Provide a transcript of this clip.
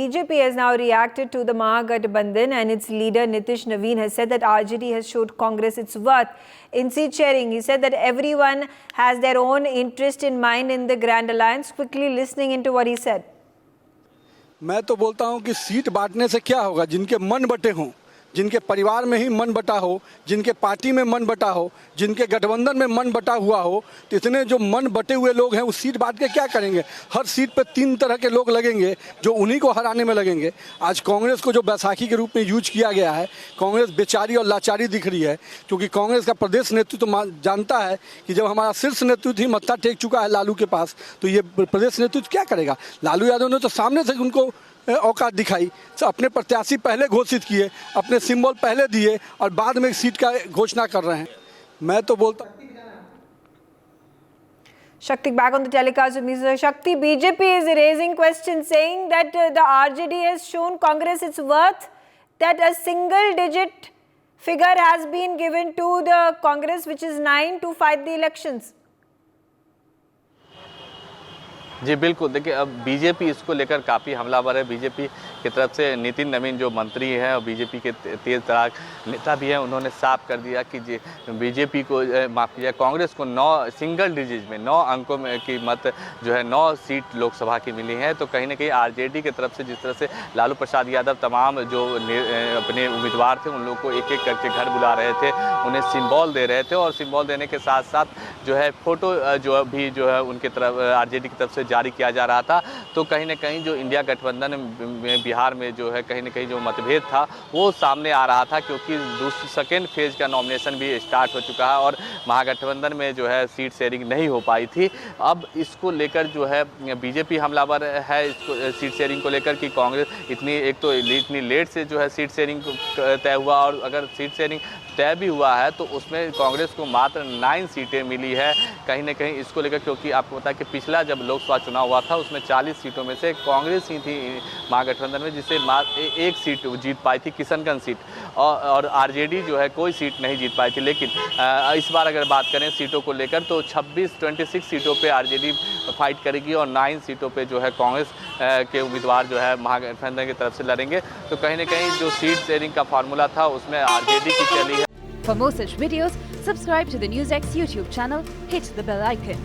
BJP has now reacted to the Mahagathbandhan, and its leader Nitish Naveen has said that RJD has showed Congress its worth in seat sharing. He said that everyone has their own interest in mind in the Grand Alliance. Quickly listening into what he said. मैं तो बोलता हूं कि seat बांटने से क्या होगा, जिनके मन बटे हों, जिनके परिवार में ही मन बटा हो, जिनके पार्टी में मन बटा हो, जिनके गठबंधन में मन बटा हुआ हो, तो इतने जो मन बटे हुए लोग हैं वो सीट बांट के क्या करेंगे। हर सीट पे 3 तरह के लोग लगेंगे जो उन्हीं को हराने में लगेंगे। आज कांग्रेस को जो बैसाखी के रूप में यूज किया गया है, कांग्रेस बेचारी और लाचारी दिख रही है, क्योंकि कांग्रेस का प्रदेश नेतृत्व तो जानता है कि जब हमारा शीर्ष नेतृत्व ही मत्था टेक चुका है लालू के पास, तो ये प्रदेश नेतृत्व क्या करेगा। लालू यादव ने तो सामने से उनको औकात दिखाई, अपने प्रत्याशी पहले घोषित किए, अपने सिंबल पहले दिए और बाद में सीट का घोषणा कर रहे हैं। मैं तो बोलता Shakti, back on the telecast with Mr. Shakti, BJP is raising questions saying that the RJD has shown Congress its worth, that a single digit figure has been given to the Congress, which is 9, to fight the elections. जी बिल्कुल, देखिए अब BJP इसको लेकर काफ़ी हमलावर है। BJP की तरफ से नितिन नवीन जो मंत्री हैं और बीजेपी के तेज तरार नेता भी हैं, उन्होंने साफ कर दिया कि बीजेपी को माफ़ किया, कांग्रेस को 9 सिंगल डिजिट में 9 अंकों में की मत जो है 9 सीट लोकसभा की मिली है। तो कहीं ना कहीं आरजेडी की तरफ से जिस तरह से लालू प्रसाद यादव तमाम जो अपने उम्मीदवार थे उन लोगों को एक एक करके घर बुला रहे थे, उन्हें सिंबल दे रहे थे, और सिंबल देने के साथ साथ जो है फोटो जो भी जो है उनके तरफ आरजेडी की तरफ से जारी किया जा रहा था। तो कहीं ना कहीं जो इंडिया गठबंधन में बिहार में जो है कहीं ना कहीं जो मतभेद था वो सामने आ रहा था, क्योंकि सेकेंड फेज का नॉमिनेशन भी स्टार्ट हो चुका है और महागठबंधन में जो है सीट शेयरिंग नहीं हो पाई थी। अब इसको लेकर जो है बीजेपी हमलावर है इसको सीट शेयरिंग को लेकर कि कांग्रेस इतनी लेट से जो है सीट शेयरिंग तय हुआ, और अगर सीट शेयरिंग तय भी हुआ है तो उसमें कांग्रेस को मात्र 9 सीटें मिली है। कहीं ना कहीं इसको लेकर, क्योंकि आपको पता है कि पिछला जब लोकसभा चुनाव हुआ था उसमें 40 सीटों में से कांग्रेस ही थी महागठबंधन में जिससे एक सीट जीत पाई थी, किशनगंज सीट, और आरजेडी जो है कोई सीट नहीं जीत पाई थी। लेकिन इस बार अगर बात करें सीटों को लेकर तो 26 सीटों पे आरजेडी फाइट करेगी और 9 सीटों पे जो है कांग्रेस के उम्मीदवार जो है महागठबंधन की तरफ से लड़ेंगे। तो कहीं ना कहीं जो सीट शेयरिंग का फार्मूला था उसमें आरजेडी की चली है। For more such videos, subscribe to the NewsX YouTube channel, hit the bell icon.